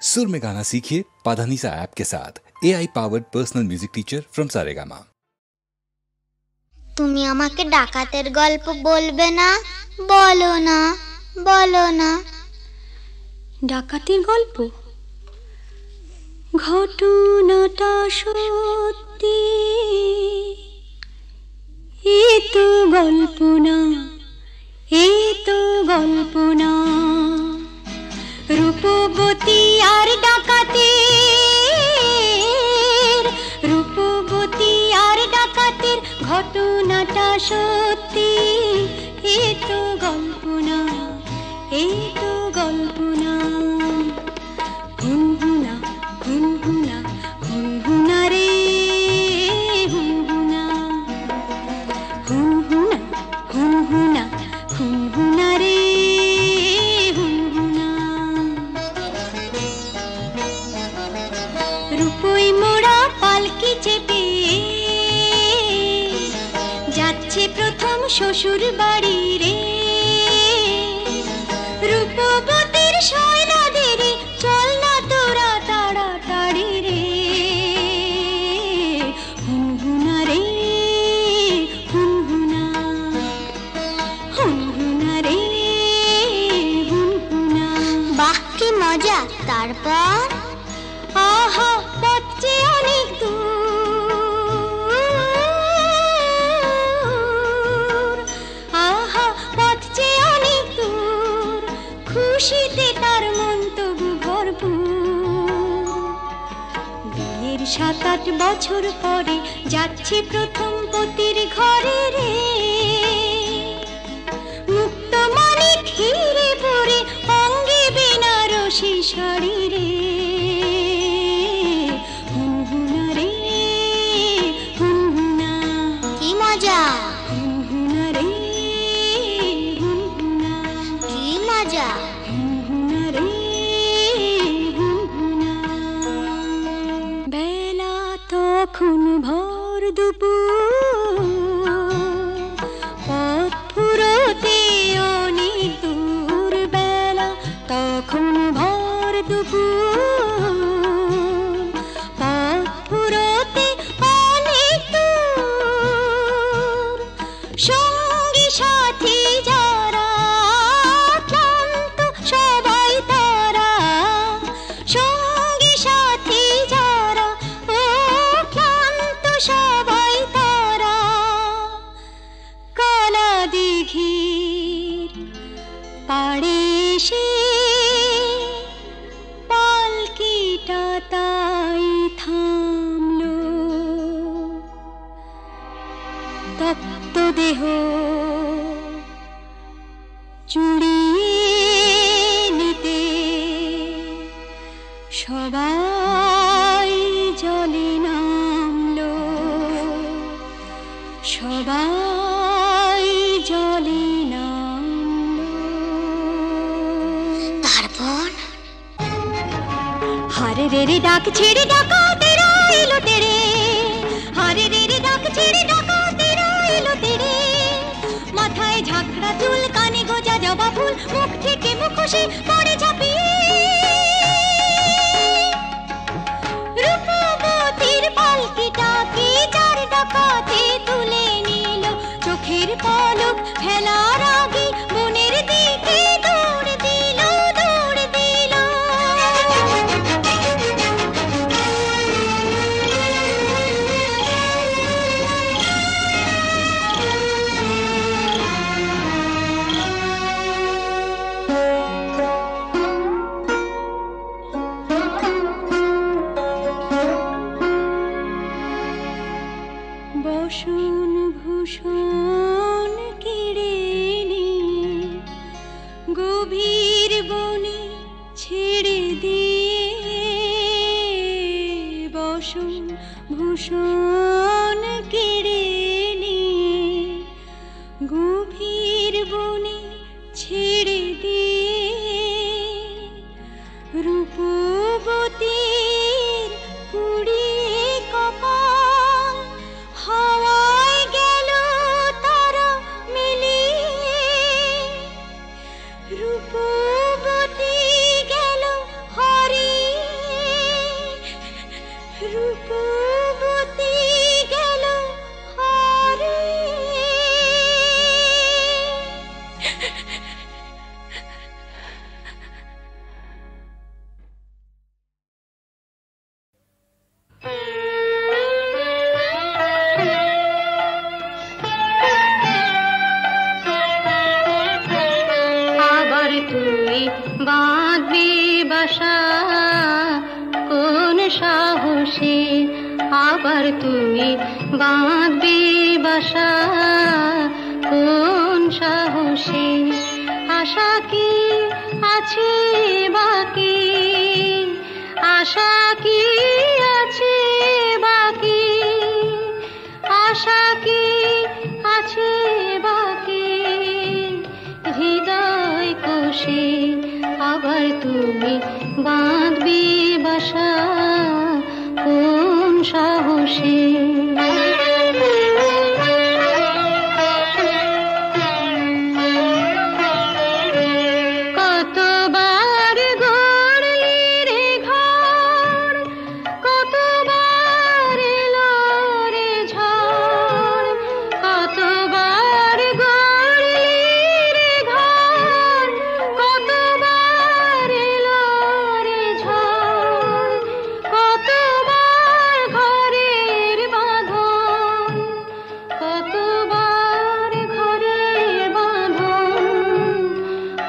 सुर में गाना सीखिए पाधानीसा ऐप के साथ। AI powered personal music teacher from Saregama. তুমি আমাকে ডাকাতের গল্প বলবে না? বলো না, বলো না। ডাকাতের গল্প? ঘটনাটা সত্যি, এ তো গল্প না, এ তো গল্প না। রূপবতী আর ডাকাতের, রূপবতী আর ডাকাতের ঘটনাটা সত্যি, এ তো গল্প না, এ তো গল্প না। হুনহুনা হুনহুনা হুনহুনা রে হুনহুনা, হুনহুনা হুনহুনা হুনহুনা রে হুনহুনা। রূপই মোড়া পালকি চেপে যাচ্ছে প্রথম শ্বশুর বাড়ি রে। রূপবতীর শয়নাদের চল না তোরা তাড়াতাড়ি রে। হুনহুনা রে হুনহুনা, হুনহুনা রে হুনহুনা। বাহ কি মজা! তারপর? আহা পথ যে অনেক দূর, আহা পথ যে অনেক দূর, খুশিতে তার মন তবু ভরপুর। বিয়ের ৭-৮ বছর পরে যাচ্ছে প্রথম পতির ঘরে রে। মুক্ত মানিক হিরে পরে অঙ্গে বেনারসি শাড়ি রে। হুনহুনা রে হুনহুনা, কি মজা! হুনহুনা রে হুনহুনা, কি মজা! হুনহুনা রে হুনহুনা। বেলা তখন ভর দুপুর, পথ ফুরোতে অনেক দূর। বেলা তখন ভর দুপুর, পথ ফুরোতে অনেক দূর। সঙ্গী সাথী যারা ক্লান্ত সবাই তারা, সঙ্গী সাথী যারা ও ক্লান্ত সবাই তারা। কালা দিঘির পাড়ে এসে পালকিটা তাই থামলো। তপ্ত দেহ চুড়িয়ে নিতে সবাই জলে নামলো, সবাই জলে নামলো। তারপর? হারে রে রে ডাক ছেড়ে ডাকাতের এলো তেরে, হারে রে রে ডাক ছেড়ে ডাকাতের এলো তেরে। মাথায় ঝাঁকড়া চুল, কানে গোজা জবা ফুল, মুখ থেকে মুখোশে পড়ে ঝাঁপিয়ে। রূপবতীর পালকিটাকে চার ডাকাতে তুলে নিল। চোখের পলক ফেলার আগে বনের দিকে দৌড় দিল, দৌড় দিল। বসন ভূষণ কেড়ে নিয়ে গভীর বনে ছেড়ে দিয়ে। বসন ভূষণ কেড়ে নিয়ে গভীর বনে ছেড়ে দিয়ে। রূপবতীর পুড়িয়ে কপাল হাওয়ায় গেল তারা মিলিয়ে। রূপবতী গেল হারিয়ে বাসা কোন সাহসে, আবার তুমি বাঁধবে বাসা কোন সাহসে। আশা কি আছে বাকি, আশা কি আছে বাকি, আশা কি আছে বাকি হৃদয় কোষে, আবার তুমি বাঁধবে বাসা কোন সাহসে। কতবার গড়লি রে ঘর, কতবার এলো রে ঝড়, কতবার গড়লি রে ঘর, কতবার এলো রে ঝড়, কতবার ঘরের বাঁধন, কতবার ঘরের বাঁধন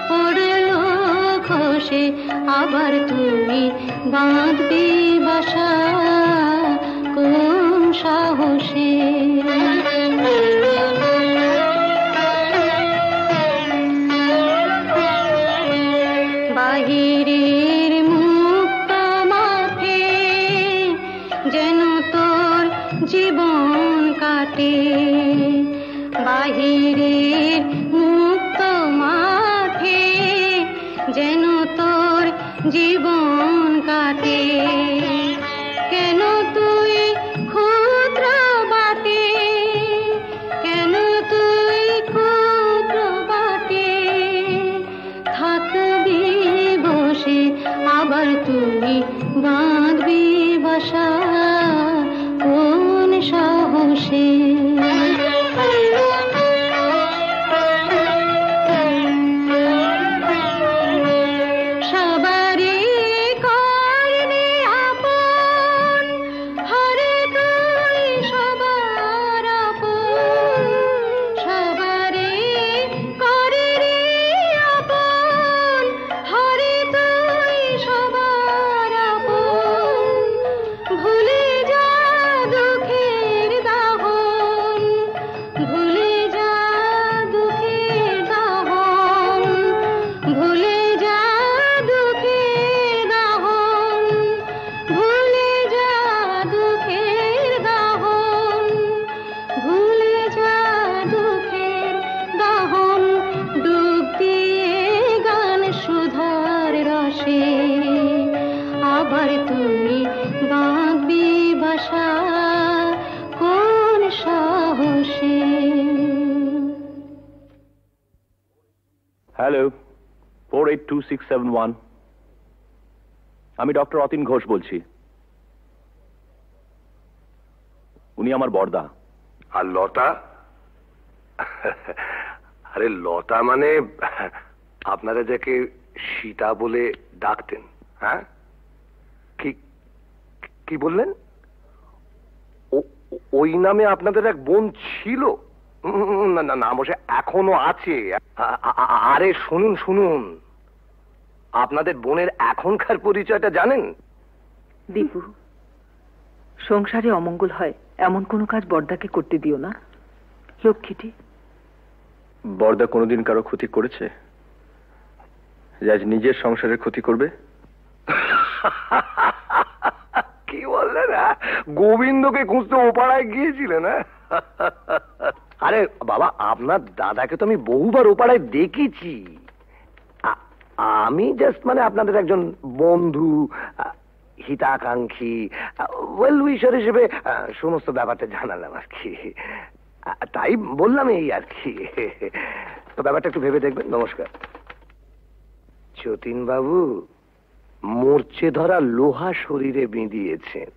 পড়লো খসে, আবার তুমি বাঁধবে বাসা কোন সাহসে। বাহিরের মুক্ত মাঠে যেন তোর জীবন কাটে, বাহিরের মুক্ত মাঠে যেন তোর জীবন কাটে। কেন তুই ক্ষুদ্র বাটে, কেন তুই ক্ষুদ্র বাটে থাকবি বসে, আবার তুমি বাঁধবি বাসা কোন সাহসে। সবারই করবি আপন, হরে তুই সবার আপন, সবারই করবি আপন, হরে তুই সবার আপন। ভুলে যা দুঃখের দাহন, ভুলে যা দুঃখের দাহন, ভুলে যা দুঃখের দাহন, ভুলে যা দুঃখের দাহন, ভুলে যা দুঃখের দাহন। ডুব দিয়ে গান সুধার রসে, আবার তুমি বাঁধবি বাসা কোন সাহসে। হ্যালো, 482671, আমি ডক্টর অতীন ঘোষ বলছি। উনি আমার বড়দা। আর লতা? আরে লতা মানে আপনারা যাকে সীতা বলে ডাকতেন, হ্যাঁ? কি কি বললেন? ওই নামে আপনাদের এক বোন ছিল? না না না, বসে এখনো আছে। আরে শুনুন শুনুন, আপনাদের বোনের এখনকার পরিচয়টা জানেন? দীপু, সংসারে অমঙ্গল হয় এমন কোনো কাজ বড়দাকে করতে দিও না। লক্ষ্মীটি। বড়দা কোনোদিন কারো ক্ষতি করেছে যে আজ নিজের সংসারের ক্ষতি করবে? কি বললেন? গোবিন্দকে খুঁজতে ওপাড়ায় গিয়েছিলেন? আরে বাবা, আপনার দাদাকে তো আমি বহুবার ওপাড়ায় দেখেছি। আমি জাস্ট মানে আপনাদের একজন বন্ধু, হিতাকাঙ্ক্ষী, ওয়েল উইশার হিসেবে সমস্ত ব্যাপারটা জানালাম আর কি। তাই বললাম এই আর কি। তো ব্যাপারটা একটু ভেবে দেখবেন। নমস্কার। যতীন বাবু মরচে ধরা লোহা শরীরে বিঁধিয়েছেন,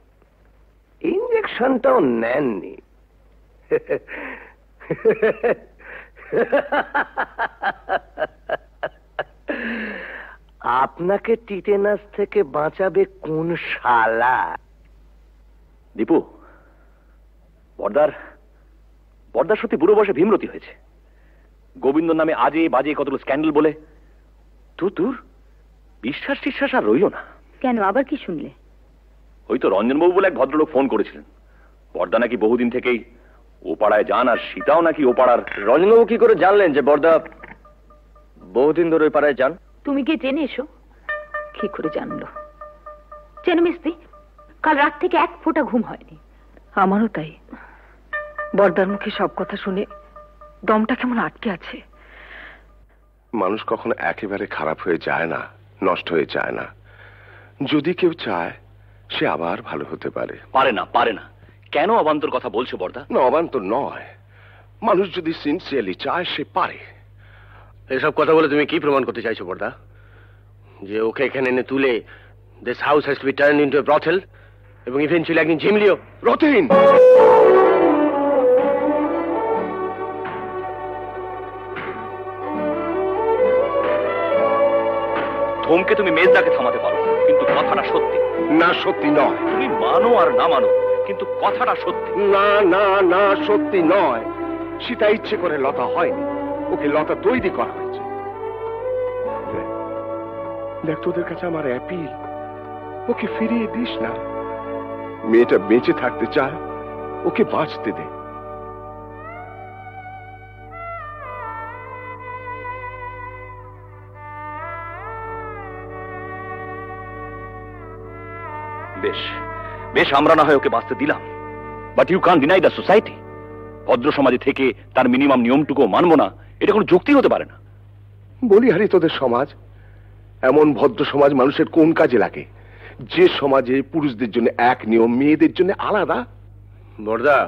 ইঞ্জেকশনটাও নেননি। আপনাকে টিটেনাস থেকে বাঁচাবে কোন শালা? দীপু, বড়দার সত্যি বুড়ো বয়সে ভীমরতি হয়েছে। গোবিন্দ নামে আজে বাজে কতগুলো স্ক্যান্ডেল বলে। দূর, বিশ্বাস টিশ্বাস আর রইল না। কেন, আবার কি শুনলে? ওই তো রঞ্জনবাবু বলে এক ভদ্রলোক ফোন করেছিলেন, বর্দা নাকি বহুদিন থেকেই ও পাড়ায় যান, আর সীতাও নাকি ও পাড়ার। রঞ্জনবাবু কি করে জানলেন যে বর্দা বহুদিন ধরে ওই পাড়ায় যান? তুমি গিয়ে জেনে এসো। কি করে জানলো? জেনে মিস্তি, কাল রাত থেকে এক ফোঁটা ঘুম হয়নি। আমারও তাই। বর্দার মুখে সব কথা শুনে দমটা কেমন আটকে আছে। মানুষ কখনো একেবারে খারাপ হয়ে যায় না, নষ্ট হয়ে যায় না। যদি কেউ চায় সে আবার ভালো হতে পারে। পারে না, পারে না। কেন অবান্তর কথা বলছো বর্দা? না, অবান্তর নয়। মানুষ যদি সিনসিয়ারলি চায় সে পারে। এসব কথা বলে তুমি কি প্রমাণ করতে চাইছো বর্দা? যে ওকে এখানে এনে তুলে this house has to be turned into a brothel এবং ইভেন্চুয়ালি একদিন ঝিমলিও? রতিন, ধমকে তুমি মেজদাকে থামাতে পারো, কিন্তু কথাটা সত্যি। না, সত্যি নয়। তুমি মানো আর না মানো, কিন্তু কথাটা সত্যি। না না না, সত্যি নয়। সীতা ইচ্ছে করে লতা হয়নি, ওকে লতা তৈরি করা হয়েছে। দেখ, তোদের কাছে আমার অ্যাপিল, ওকে ফিরিয়ে দিস না। মেয়েটা বেঁচে থাকতে চায়, ওকে বাঁচতে দে। বেশ বেশ, আমরা না হয় ওকে বাঁচতে দিলাম, but you can't deny the society. ভদ্র সমাজে থেকে তার মিনিমাম নিয়মটুকু মানবো না, এটা কোনো যুক্তি হতে পারে না। বলি হারি, তোদের সমাজ, এমন ভদ্র সমাজ মানুষের কোন কাজে লাগে যে সমাজে পুরুষদের জন্য এক নিয়ম, মেয়েদের জন্য আলাদা? বর্দা,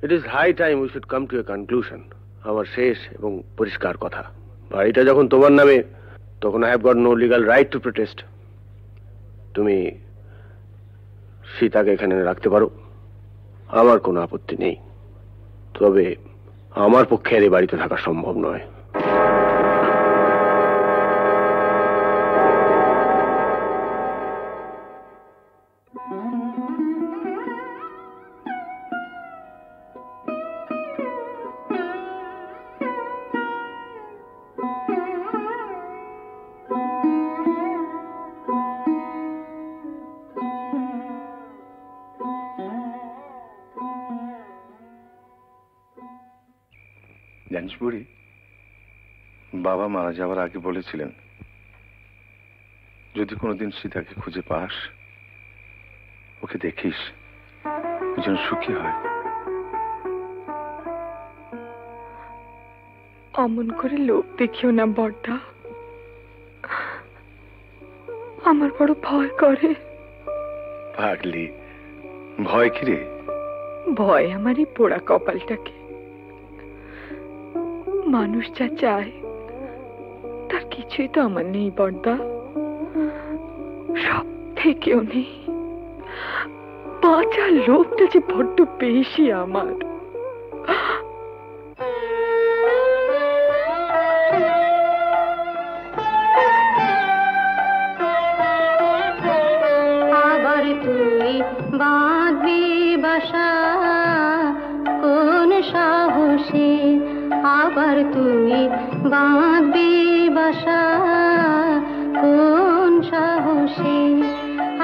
it is high time we should come to a conclusion. আমার শেষ এবং পরিষ্কার কথা, বাড়িটা যখন তোমার নামে, তখন I have got no legal right to protest. তুমি সীতাকে এখানে রাখতে পারো, আমার কোনো আপত্তি নেই। তবে আমার পক্ষে আর এই বাড়িতে থাকা সম্ভব নয়। জানিস বুড়ি, বাবা মারা যাওয়ার আগে বলেছিলেন যদি কোনোদিন সীতাকে খুঁজে পাস, ওকে দেখিস, ও যেন সুখী হয়। অমন করে লোক দেখিও না বড়দা, আমার বড় ভয় করে। পাগলি, ভয় কি রে? ভয় আমার এই পোড়া কপালটাকে। মানুষ যা চায় তার কিছুই তো আমার নেই বড়দা, সব থেকেও নেই। বাঁচার লোকটা যে বড্ড বেশি আমার। আবার তুই বাঁধবি বাসা কোন সাহসে, আবার তুই বাঁধবি বাসা কোন সাহসে।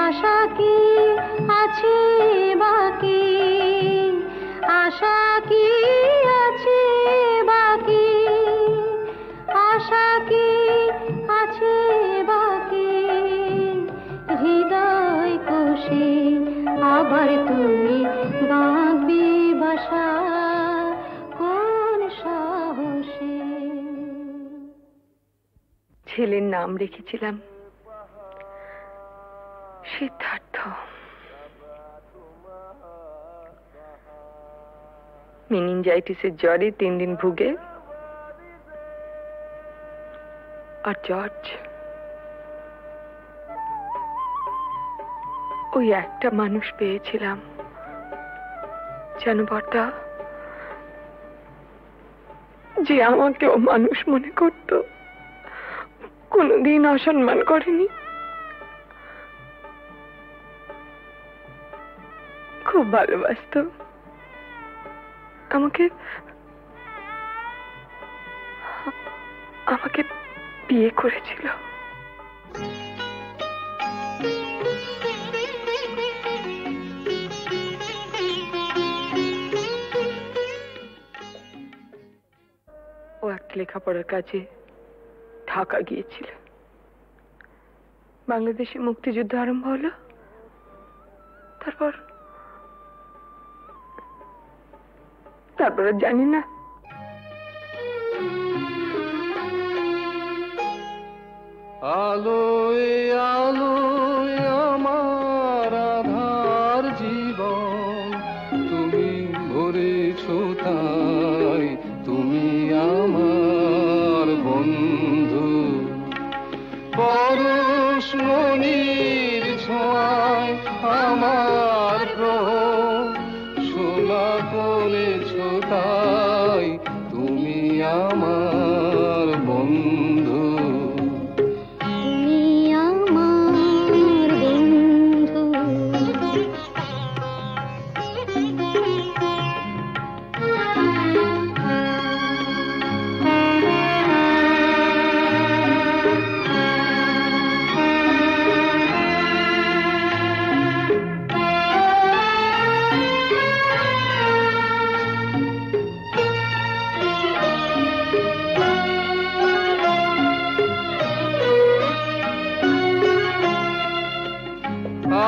আশা কি আছে বাকি, আশা কি আছে বাকি, আশা কি আছে বাকি হৃদয় কোষে। আবার তুই বাঁধবি বাসা কোন সাহসে। ছেলের নাম রেখেছিলাম সিদ্ধার্থ। মেনিনজাইটিসের জ্বরে 3 দিন ভুগে, আর জর্জ ওই একটা মানুষ পেয়েছিলাম যেন বড়দা, যে আমাকে ও মানুষ মনে করত, কোনোদিন অসম্মান করেনি। খুব ভালোবাসতো আমাকে, আমাকে বিয়ে করেছিল। লেখাপড়ার কাজে ঢাকা গিয়েছিল। বাংলাদেশে মুক্তিযুদ্ধ আরম্ভ হলো। তারপর জানি না। আলোয় আলোয় আমার আধার জীবন, তুমি ভরেছ তাই, তুমি আমার বন্ধু। পরশ মনির ছোঁয়ায় আমার গ্রহ সোনা করেছ তাই, তুমি আমার বন্ধু।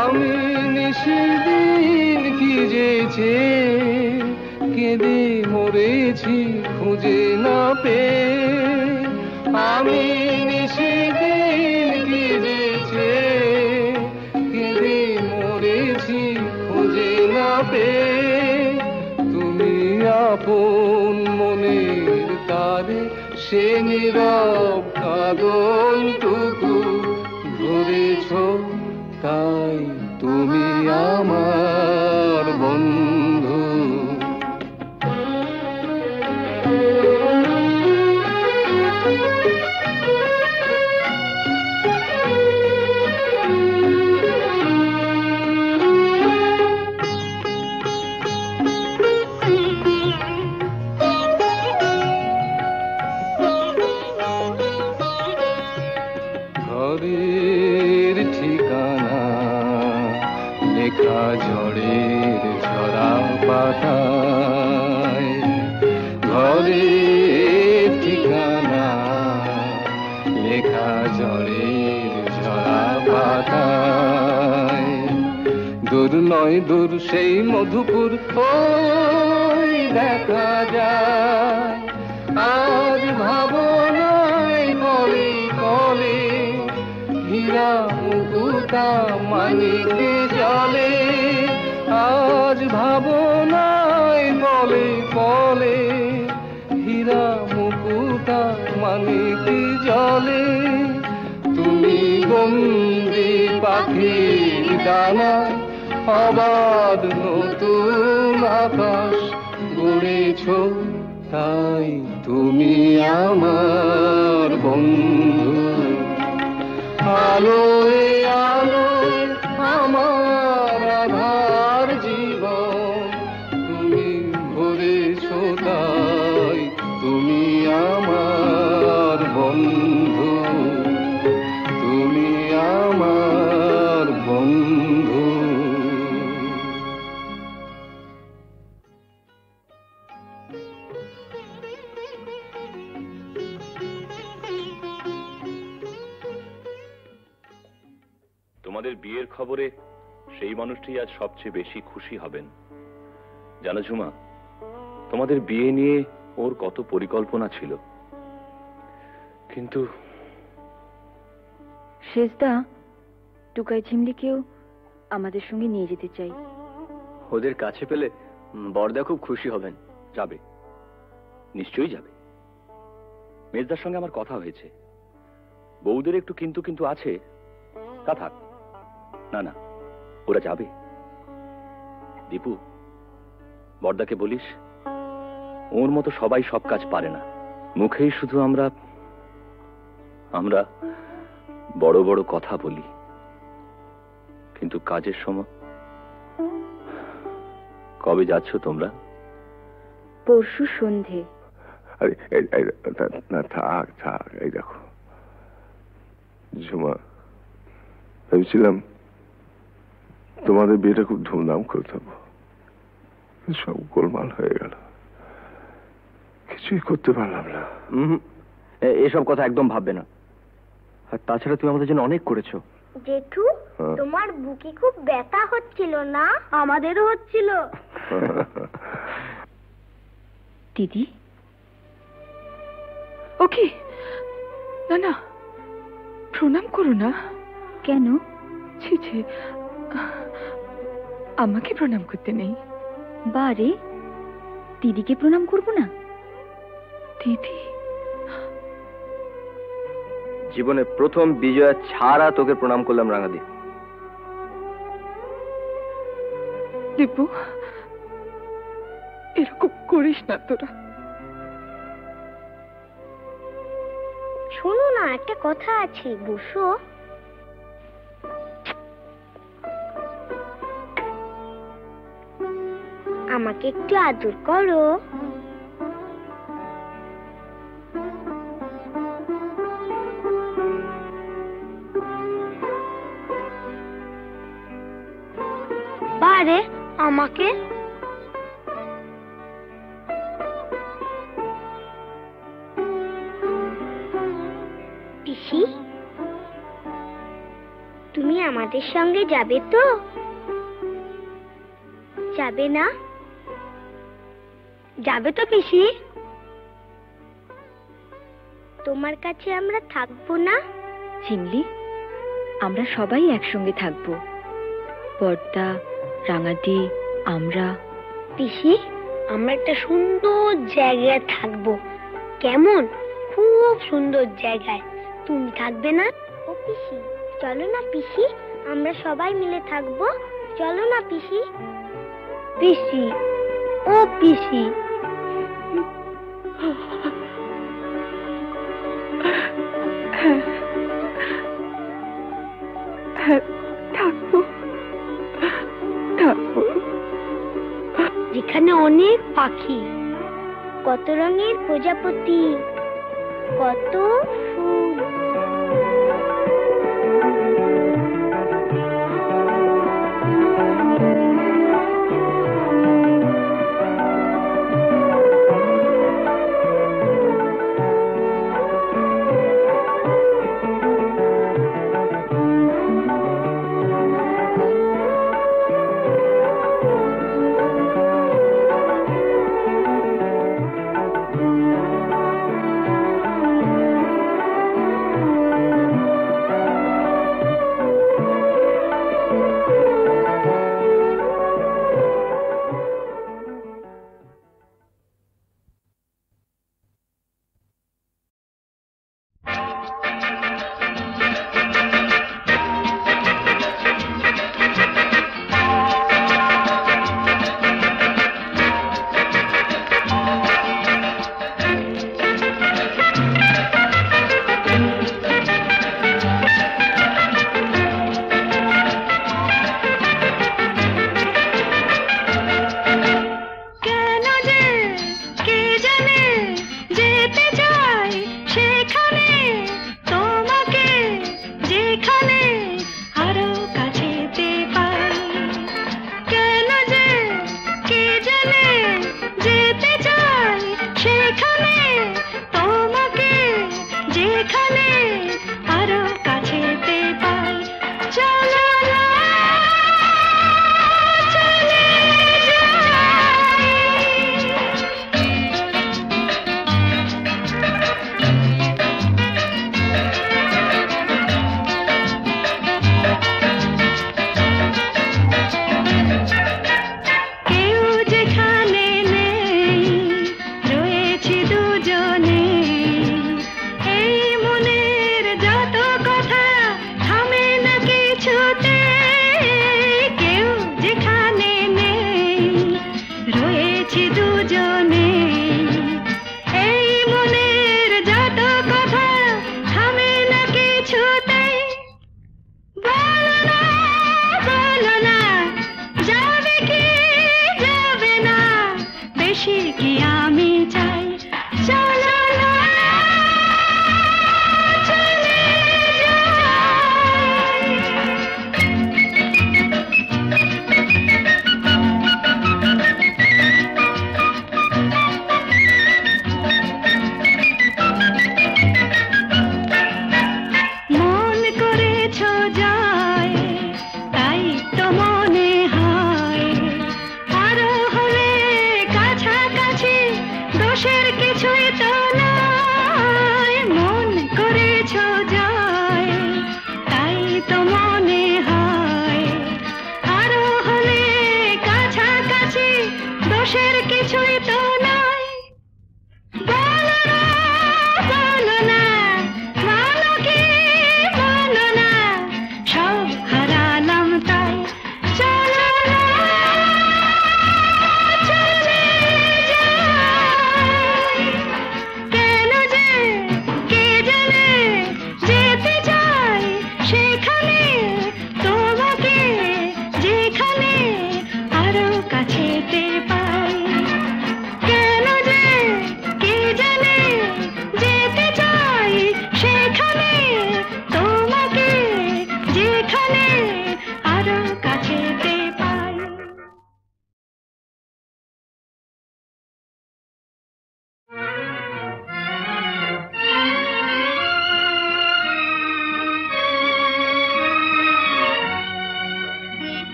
আমি নিশিদিন কি যেছে কেঁদে মরেছি খুঁজে না পেয়ে, আমি নিশিদিন কি যেছে কেঁদে মরেছি খুঁজে না পেয়ে, তুমি আপন মনের তারে সে নীরব কাঁদনটুকু ধরেছ তাই, তুমি আমার বন্ধু। ঘরের ঠিকানা লেখা ঝড়ের ঝরা পাতায়, ঘরের ঠিকানা লেখা ঝড়ের ঝরা পাতায়। দূর নয় দূর সেই মধুপুর ওই দেখা যায়, আজ ভাবনায় বলে বলে হীরা মুকুতা মানিকে জলে, আজ ভাবনায় বলে বলে হীরা মুকুতা মানিকে জলে। তুমি বন্দি পাখির ডানা অবাধ নতুন আকাশ গড়েছ তাই, তুমি আমার বন্ধু। আলোয় আলোয় আমার আধার জীবন, তুমি ভরেছ তাই, তুমি আমার বন্ধু, তুমি আমার বন্ধু। তোমাদের বিয়ের খবরে সেই মানুষটি আজ সবচেয়ে বেশি খুশি হবেন। জানো ঝুমা, তোমাদের বিয়ে নিয়ে ওর কত পরিকল্পনা ছিল, কিন্তু শেষদা টুকাই ঝিমলিকেও আমাদের সঙ্গে নিয়ে যেতে চাই। ওদের কাছে পেলে বড়দা খুব খুশি হবেন। যাবে, নিশ্চয়ই যাবে। মেজদার সঙ্গে আমার কথা হয়েছে, বউদের একটু কিন্তু কিন্তু আছে, তা থাক। না না, ওরা যাবে। দীপু, বড়দাকে বলিস ওর মতো সবাই সব কাজ পারে না। মুখেই শুধু আমরা আমরা বড় বড় কথা বলি, কিন্তু কাজের সময়। কবে যাচ্ছ তোমরা? পরশু সন্ধে। আরে না, থাক থাক। এই দেখো ঝুমা, ভেবেছিলাম তোমাদের বিয়েটা খুব ধুমধাম করতে হবে, সব গোলমাল হয়ে গেল। কিছুই করতে পারলাম না। এসব কথা একদম ভাববে না। আর তাছাড়া তুমি আমাদের জন্য অনেক করেছো। জেঠু, তোমার বুকে খুব ব্যথা হচ্ছিল না? আমাদেরও হচ্ছিল। দিদি, ওকে, না না, প্রণাম করো না। কেন? ছি ছি, আমাকে প্রণাম করতে নেই। বারে, দিদিকে প্রণাম করবো না? দিদি, জীবনে প্রথম বিজয়া ছাড়া তোকে প্রণাম করলাম রাঙাদি। দীপু, এরকম করিস না তোরা। শোনো না, একটা কথা আছে, বসো। আমাকে একটু আদর করো। বারে, আমাকে পিসি, তুমি আমাদের সঙ্গে যাবে তো? যাবে না? যাবে তো পিসি? তোমার কাছে আমরা থাকবো না? চিমলি, আমরা সবাই একসঙ্গে থাকবো। বর্দা, রাঙাদি, আমরা। পিসি, আমরা একটা সুন্দর জায়গায় থাকবো। কেমন? খুব সুন্দর জায়গায়। তুমি থাকবে না? ও পিসি, চলো না পিসি, আমরা সবাই মিলে থাকবো। চলো না পিসি। পিসি, ও পিসি। থাকবো, থাকবো। যেখানে অনেক পাখি, কত রঙের প্রজাপতি, কত ফুল।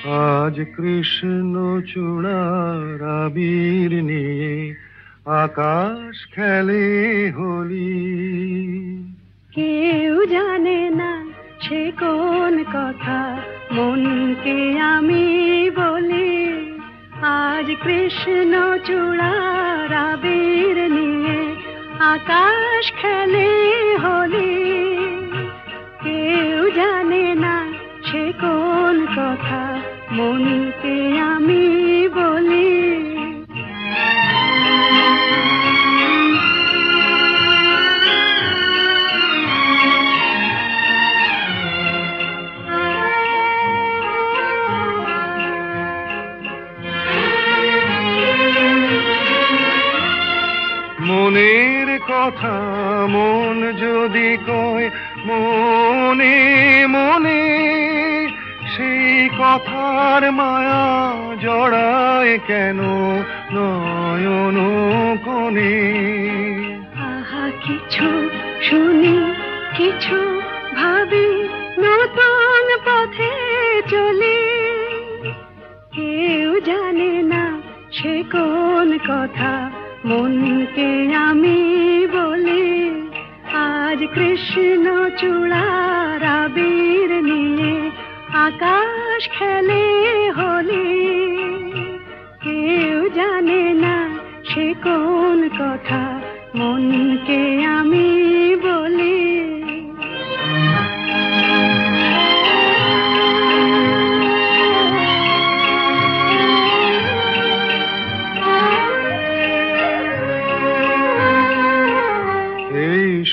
আজ কৃষ্ণ চূড়ার আবির নিয়ে আকাশ খেলে হোলি। কেউ জানে না সে কোন কথা মনকে আমি বলি। আজ কৃষ্ণ চূড়ার আবির নিয়ে আকাশ খেলে হোলি। কেউ জানে না সে কোন কথা মনকে আমি বলি। মনের কথা মন যদি কয় মনে মনে, সেই কথার মায়া জড়ায় কেন নয়ন কোণে। আহা কিছু শুনি কিছু ভাবি নতুন পথে চলি। কেউ জানে না সে কোন কথা মনকে আমি বলি। আজ কৃষ্ণ চূড়ার আবির নিয়ে আকাশ খেলে হোলি। কেউ জানে না সে কোন কথা মনকে আমি বলি।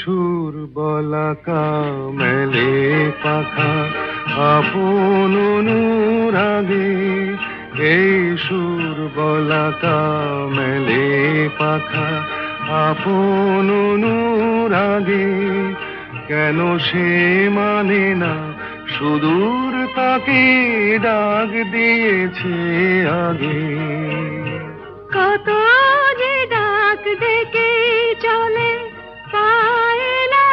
সুর বলাকা মেলে পাখা আপন অনুরাগে। এই সুর বলাকা মেলে পাখা আপন অনুরাগে। কেন সে মানে না সুদূর তাকে ডাক দিয়েছে আগে। কত যে ডাক ডেকে চলে পায় না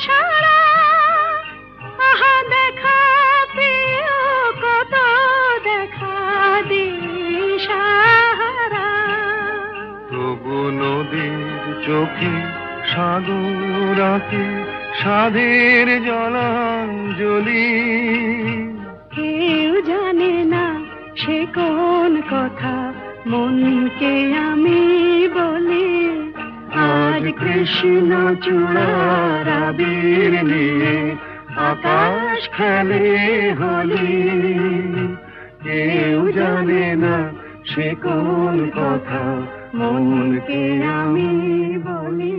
সারা। আহা দেখা প্রিয় কত দেখা দিশাহারা। তবু নদীর চোখে সাগর আঁকে সাধের জলাঞ্জলি। কেউ জানে না সে কোন কথা মনকে আমি বলি। আজ কৃষ্ণ চূড়ার আবির নিয়ে আকাশ খেলে হোলি। কেউ জানে না সে কোন কথা মনকে আমি বলি।